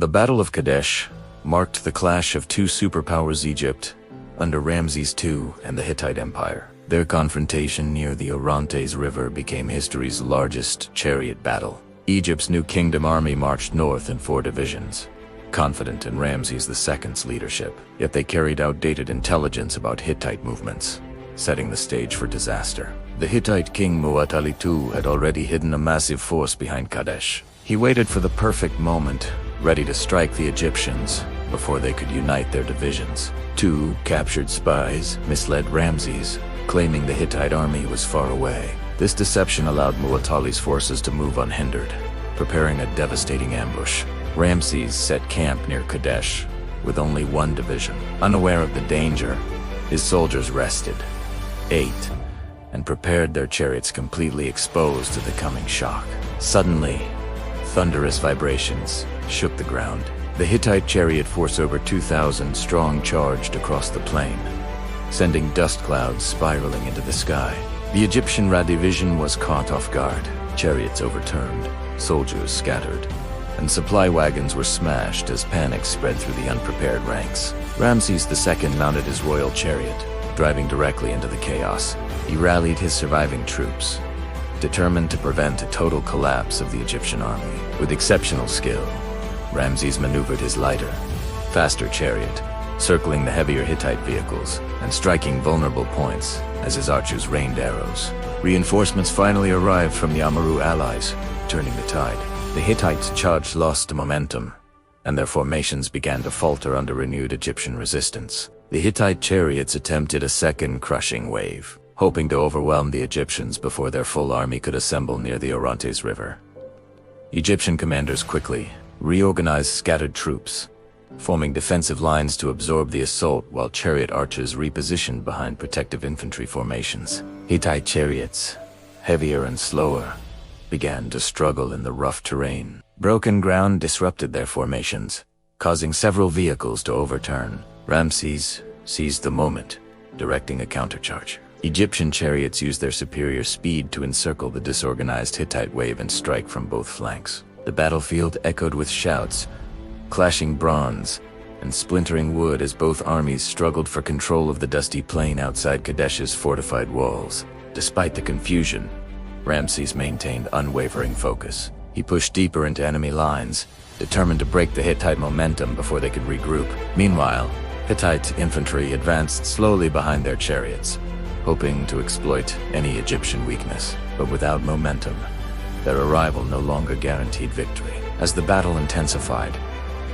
The Battle of Kadesh marked the clash of two superpowers, Egypt under Ramses II and the Hittite Empire. Their confrontation near the Orontes River became history's largest chariot battle. Egypt's new kingdom army marched north in 4 divisions, confident in Ramses II's leadership, yet they carried outdated intelligence about Hittite movements, setting the stage for disaster. The Hittite king Muwatalli II had already hidden a massive force behind Kadesh. He waited for the perfect moment, ready to strike the Egyptians before they could unite their divisions. 2 captured spies misled Ramses, claiming the Hittite army was far away. This deception allowed Muwatalli's forces to move unhindered, preparing a devastating ambush. Ramses set camp near Kadesh with only 1 division. Unaware of the danger, his soldiers rested, ate, and prepared their chariots, completely exposed to the coming shock. Suddenly, thunderous vibrations shook the ground. The Hittite chariot force, over 2,000 strong, charged across the plain, sending dust clouds spiraling into the sky. The Egyptian division was caught off guard. Chariots overturned, soldiers scattered, and supply wagons were smashed as panic spread through the unprepared ranks. Ramses II mounted his royal chariot, driving directly into the chaos. He rallied his surviving troops, determined to prevent a total collapse of the Egyptian army. With exceptional skill, Ramses maneuvered his lighter, faster chariot, circling the heavier Hittite vehicles and striking vulnerable points as his archers rained arrows. Reinforcements finally arrived from the Amaru allies, turning the tide. The Hittites' charge lost momentum, and their formations began to falter under renewed Egyptian resistance. The Hittite chariots attempted a second crushing wave, hoping to overwhelm the Egyptians before their full army could assemble near the Orontes River. Egyptian commanders quickly reorganized scattered troops, forming defensive lines to absorb the assault, while chariot archers repositioned behind protective infantry formations. Hittite chariots, heavier and slower, began to struggle in the rough terrain. Broken ground disrupted their formations, causing several vehicles to overturn. Ramses seized the moment, directing a countercharge. Egyptian chariots used their superior speed to encircle the disorganized Hittite wave and strike from both flanks. The battlefield echoed with shouts, clashing bronze, and splintering wood as both armies struggled for control of the dusty plain outside Kadesh's fortified walls. Despite the confusion, Ramses maintained unwavering focus. He pushed deeper into enemy lines, determined to break the Hittite momentum before they could regroup. Meanwhile, Hittite infantry advanced slowly behind their chariots, hoping to exploit any Egyptian weakness. But without momentum, their arrival no longer guaranteed victory. As the battle intensified,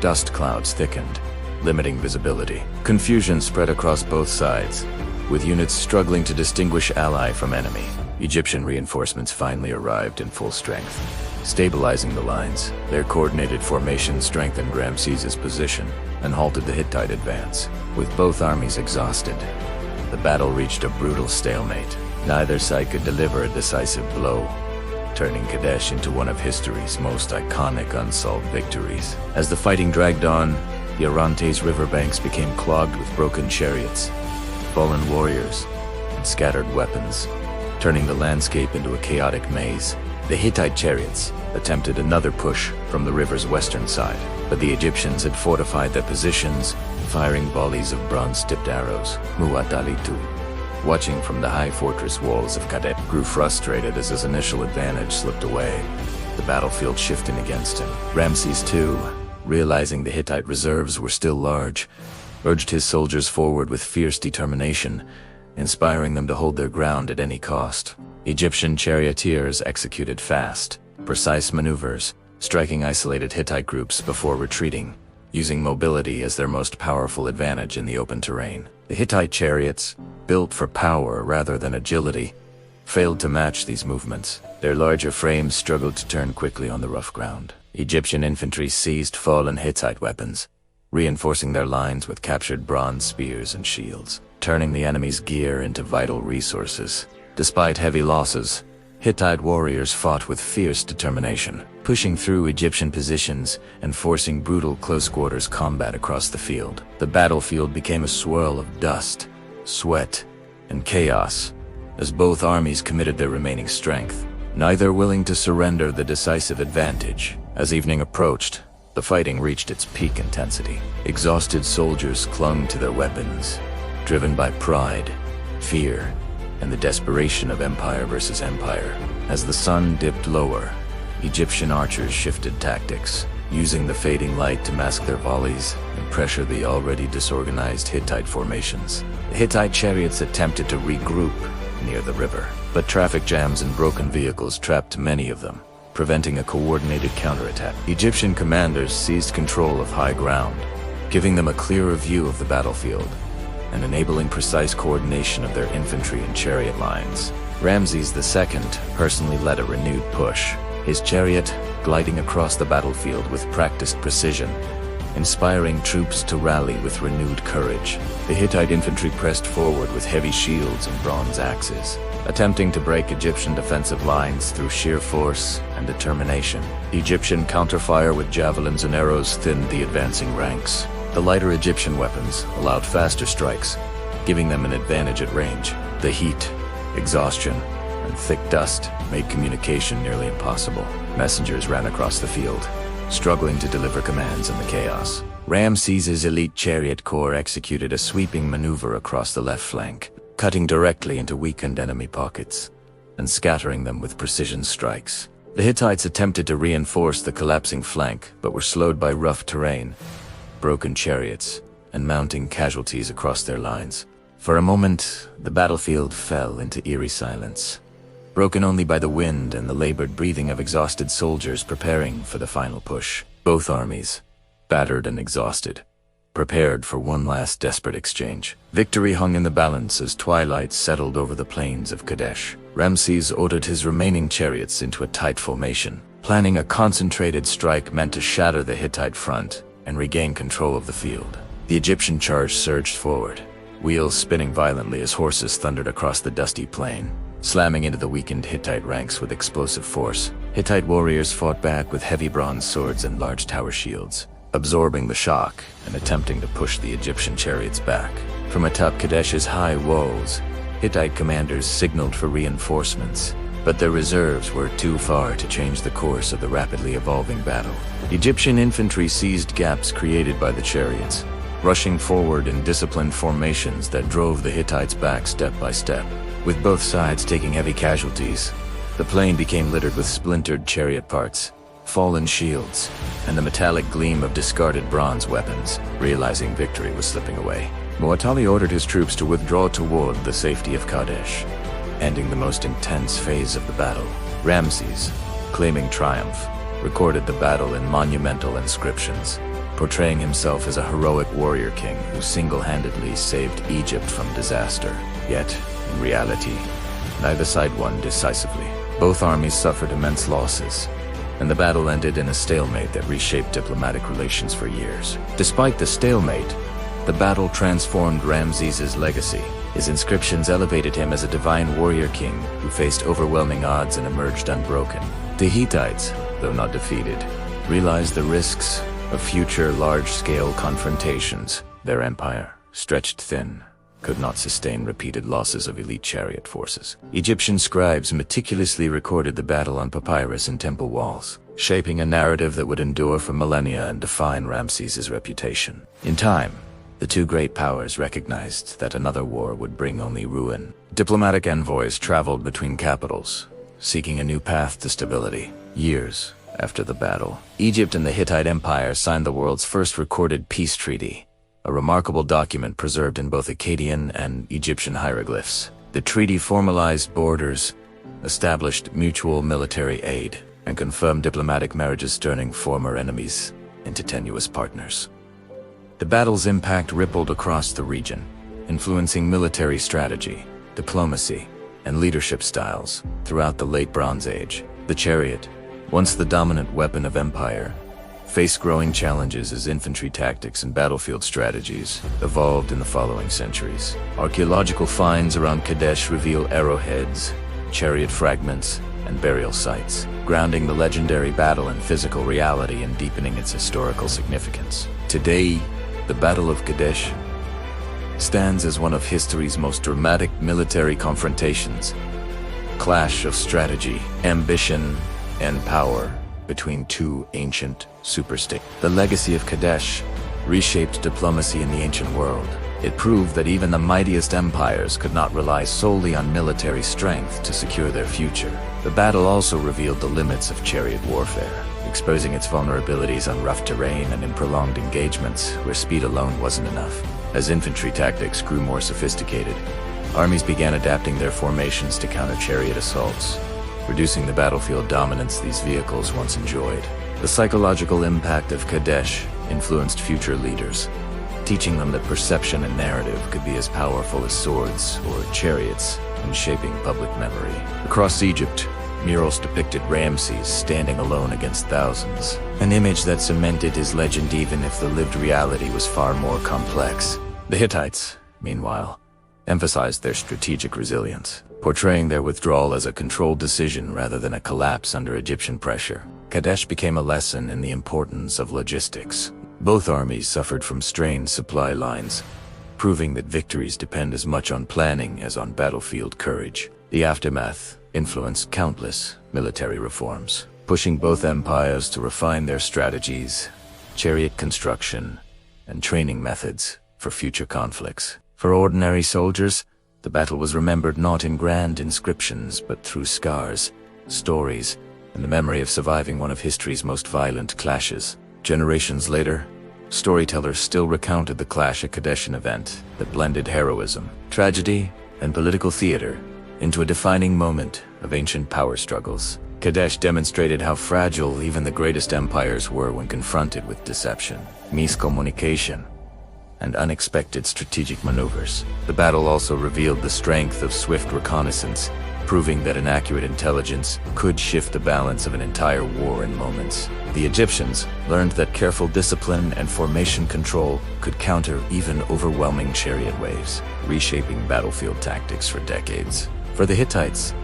dust clouds thickened, limiting visibility. Confusion spread across both sides, with units struggling to distinguish ally from enemy. Egyptian reinforcements finally arrived in full strength, stabilizing the lines. Their coordinated formation strengthened Ramses' position and halted the Hittite advance. With both armies exhausted, the battle reached a brutal stalemate. Neither side could deliver a decisive blow, turning Kadesh into one of history's most iconic unsolved victories. As the fighting dragged on, the Orontes riverbanks became clogged with broken chariots, fallen warriors, and scattered weapons, turning the landscape into a chaotic maze. The Hittite chariots attempted another push from the river's western side, but the Egyptians had fortified their positions, firing volleys of bronze-tipped arrows. Muwatalli II, watching from the high fortress walls of Kadesh, grew frustrated as his initial advantage slipped away, the battlefield shifting against him. Ramses II, realizing the Hittite reserves were still large, urged his soldiers forward with fierce determination, inspiring them to hold their ground at any cost. Egyptian charioteers executed fast, precise maneuvers, striking isolated Hittite groups before retreating, using mobility as their most powerful advantage in the open terrain. The Hittite chariots, built for power rather than agility, failed to match these movements. Their larger frames struggled to turn quickly on the rough ground. Egyptian infantry seized fallen Hittite weapons, reinforcing their lines with captured bronze spears and shields, turning the enemy's gear into vital resources. Despite heavy losses, Hittite warriors fought with fierce determination, pushing through Egyptian positions and forcing brutal close-quarters combat across the field. The battlefield became a swirl of dust, sweat, and chaos as both armies committed their remaining strength, neither willing to surrender the decisive advantage. As evening approached, The fighting reached its peak intensity. Exhausted soldiers clung to their weapons, driven by pride, fear, and the desperation of empire versus empire. As the sun dipped lower, Egyptian archers shifted tactics, using the fading light to mask their volleys and pressure the already disorganized Hittite formations. The Hittite chariots attempted to regroup near the river, but traffic jams and broken vehicles trapped many of them, preventing a coordinated counterattack. Egyptian commanders seized control of high ground, giving them a clearer view of the battlefield and enabling precise coordination of their infantry and chariot lines. Ramses II personally led a renewed push, his chariot gliding across the battlefield with practiced precision, inspiring troops to rally with renewed courage. The Hittite infantry pressed forward with heavy shields and bronze axes, attempting to break Egyptian defensive lines through sheer force and determination. Egyptian counterfire with javelins and arrows thinned the advancing ranks. The lighter Egyptian weapons allowed faster strikes, giving them an advantage at range. The heat, exhaustion, and thick dust made communication nearly impossible. Messengers ran across the field, struggling to deliver commands in the chaos. Ramses's elite chariot corps executed a sweeping maneuver across the left flank, cutting directly into weakened enemy pockets and scattering them with precision strikes. The Hittites attempted to reinforce the collapsing flank, but were slowed by rough terrain, broken chariots, and mounting casualties across their lines. For a moment, the battlefield fell into eerie silence, broken only by the wind and the labored breathing of exhausted soldiers preparing for the final push. Both armies, battered and exhausted, prepared for one last desperate exchange. Victory hung in the balance as twilight settled over the plains of Kadesh. Ramses ordered his remaining chariots into a tight formation, planning a concentrated strike meant to shatter the Hittite front and regain control of the field. The Egyptian charge surged forward, wheels spinning violently as horses thundered across the dusty plain, slamming into the weakened Hittite ranks with explosive force. Hittite warriors fought back with heavy bronze swords and large tower shields, absorbing the shock and attempting to push the Egyptian chariots back. From atop Kadesh's high walls, Hittite commanders signaled for reinforcements, but their reserves were too far to change the course of the rapidly evolving battle. Egyptian infantry seized gaps created by the chariots, rushing forward in disciplined formations that drove the Hittites back step by step. With both sides taking heavy casualties, the plain became littered with splintered chariot parts, fallen shields, and the metallic gleam of discarded bronze weapons. Realizing victory was slipping away, Muwatalli ordered his troops to withdraw toward the safety of Kadesh, ending the most intense phase of the battle. Ramses, claiming triumph, recorded the battle in monumental inscriptions, portraying himself as a heroic warrior king who single-handedly saved Egypt from disaster. Yet, in reality, neither side won decisively. Both armies suffered immense losses, and the battle ended in a stalemate that reshaped diplomatic relations for years. Despite the stalemate, the battle transformed Ramses's legacy. His inscriptions elevated him as a divine warrior king who faced overwhelming odds and emerged unbroken. The Hittites, though not defeated, realized the risks of future large-scale confrontations. Their empire, stretched thin, could not sustain repeated losses of elite chariot forces. Egyptian scribes meticulously recorded the battle on papyrus and temple walls, shaping a narrative that would endure for millennia and define Ramses's reputation. In time, the two great powers recognized that another war would bring only ruin. Diplomatic envoys traveled between capitals, seeking a new path to stability. Years after the battle, Egypt and the Hittite Empire signed the world's first recorded peace treaty, a remarkable document preserved in both Akkadian and Egyptian hieroglyphs. The treaty formalized borders, established mutual military aid, and confirmed diplomatic marriages turning former enemies into tenuous partners. The battle's impact rippled across the region, influencing military strategy, diplomacy, and leadership styles. Throughout the late Bronze Age, the chariot, once the dominant weapon of empire, faced growing challenges as infantry tactics and battlefield strategies evolved in the following centuries. Archaeological finds around Kadesh reveal arrowheads, chariot fragments, and burial sites, grounding the legendary battle in physical reality and deepening its historical significance. Today, the Battle of Kadesh stands as one of history's most dramatic military confrontations. Clash of strategy, ambition, and power, between two ancient superstates. The Legacy of Kadesh reshaped diplomacy in the ancient world. It proved that even the mightiest empires could not rely solely on military strength to secure their future. The battle also revealed the limits of chariot warfare, exposing its vulnerabilities on rough terrain and in prolonged engagements where speed alone wasn't enough. As infantry tactics grew more sophisticated, armies began adapting their formations to counter chariot assaults, reducing the battlefield dominance these vehicles once enjoyed. The psychological impact of Kadesh influenced future leaders, teaching them that perception and narrative could be as powerful as swords or chariots in shaping public memory. Across Egypt, murals depicted Ramses standing alone against thousands, an image that cemented his legend even if the lived reality was far more complex. The Hittites, meanwhile, emphasized their strategic resilience, portraying their withdrawal as a controlled decision rather than a collapse under Egyptian pressure. Kadesh became a lesson in the importance of logistics. Both armies suffered from strained supply lines, proving that victories depend as much on planning as on battlefield courage. The aftermath influenced countless military reforms, pushing both empires to refine their strategies, chariot construction, and training methods for future conflicts. For ordinary soldiers, the battle was remembered not in grand inscriptions but through scars, stories, and the memory of surviving one of history's most violent clashes. Generations later, storytellers still recounted the clash at Kadesh, an event that blended heroism, tragedy, and political theater into a defining moment of ancient power struggles. Kadesh demonstrated how fragile even the greatest empires were when confronted with deception, miscommunication, and unexpected strategic maneuvers. The battle also revealed the strength of swift reconnaissance, proving that an accurate intelligence could shift the balance of an entire war in moments. The Egyptians learned that careful discipline and formation control could counter even overwhelming chariot waves, reshaping battlefield tactics for decades. For the Hittites,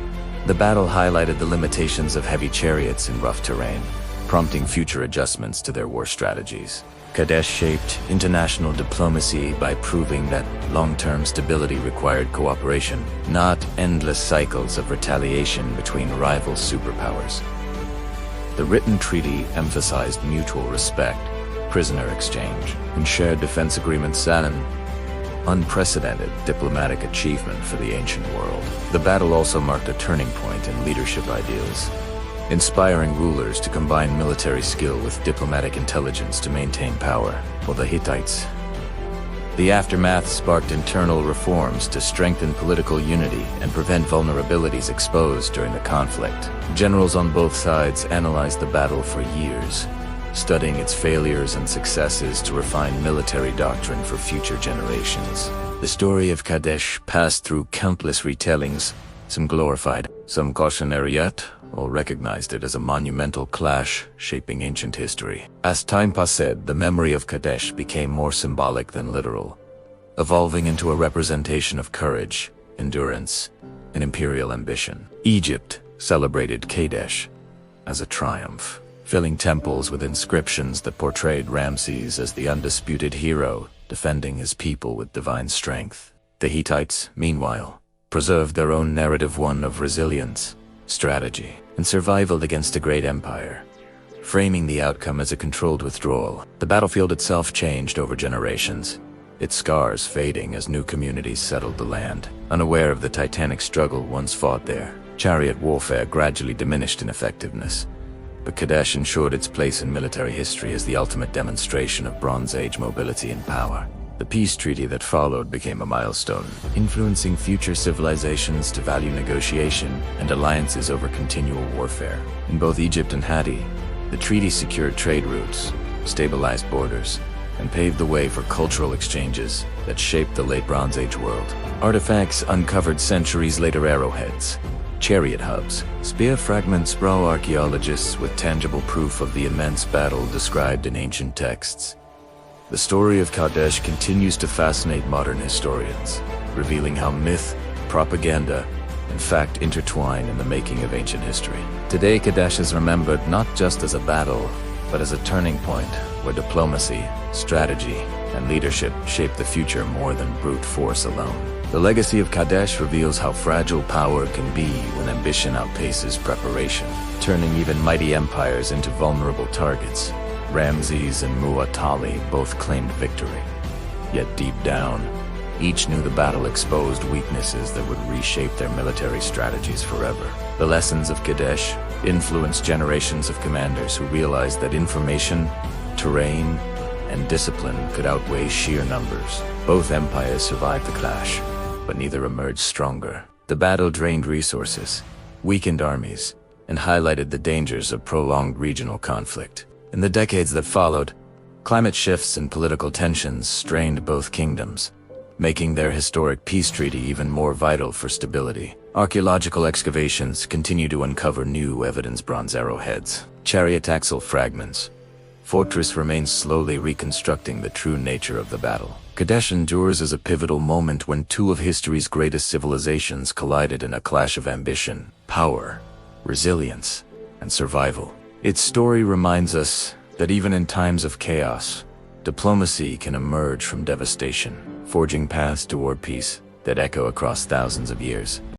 the battle highlighted the limitations of heavy chariots in rough terrain, prompting future adjustments to their war strategies. Kadesh shaped international diplomacy by proving that long-term stability required cooperation, not endless cycles of retaliation between rival superpowers. The written treaty emphasized mutual respect, prisoner exchange, and shared defense agreements, an unprecedented diplomatic achievement for the ancient world. The battle also marked a turning point in leadership ideals, inspiring rulers to combine military skill with diplomatic intelligence to maintain power. For the Hittites, the aftermath sparked internal reforms to strengthen political unity and prevent vulnerabilities exposed during the conflict. Generals on both sides analyzed the battle for years, studying its failures and successes to refine military doctrine for future generations. The story of Kadesh passed through countless retellings, some glorified, some cautionary, yet all recognized it as a monumental clash shaping ancient history. As time passed, the memory of Kadesh became more symbolic than literal, evolving into a representation of courage, endurance, and imperial ambition. Egypt celebrated Kadesh as a triumph, filling temples with inscriptions that portrayed Ramses as the undisputed hero, defending his people with divine strength. The Hittites, meanwhile, preserved their own narrative, one of resilience, strategy, and survival against a great empire, framing the outcome as a controlled withdrawal. The battlefield itself changed over generations, its scars fading as new communities settled the land. Unaware of the titanic struggle once fought there, chariot warfare gradually diminished in effectiveness, but Kadesh ensured its place in military history as the ultimate demonstration of Bronze Age mobility and power. The peace treaty that followed became a milestone, influencing future civilizations to value negotiation and alliances over continual warfare. In both Egypt and Hatti, the treaty secured trade routes, stabilized borders, and paved the way for cultural exchanges that shaped the late Bronze Age world. Artifacts uncovered centuries later, arrowheads, chariot hubs, spear fragments, brought archaeologists with tangible proof of the immense battle described in ancient texts. The story of Kadesh continues to fascinate modern historians, revealing how myth, propaganda, and fact intertwine in the making of ancient history. Today, Kadesh is remembered not just as a battle, but as a turning point where diplomacy, strategy, and leadership shape the future more than brute force alone. The Legacy of Kadesh reveals how fragile power can be when ambition outpaces preparation, turning even mighty empires into vulnerable targets. Ramses and Muwatalli both claimed victory. Yet deep down, each knew the battle exposed weaknesses that would reshape their military strategies forever. The lessons of Kadesh influenced generations of commanders who realized that information, terrain, and discipline could outweigh sheer numbers. Both empires survived the clash, but neither emerged stronger. The battle drained resources, weakened armies, and highlighted the dangers of prolonged regional conflict. In the decades that followed, climate shifts and political tensions strained both kingdoms, making their historic peace treaty even more vital for stability. Archaeological excavations continue to uncover new evidence: bronze arrowheads, chariot axle fragments. Fortress remains slowly reconstructing the true nature of the battle. Kadesh endures as a pivotal moment when two of history's greatest civilizations collided in a clash of ambition, power, resilience, and survival. Its story reminds us that even in times of chaos, diplomacy can emerge from devastation, forging paths toward peace that echo across thousands of years.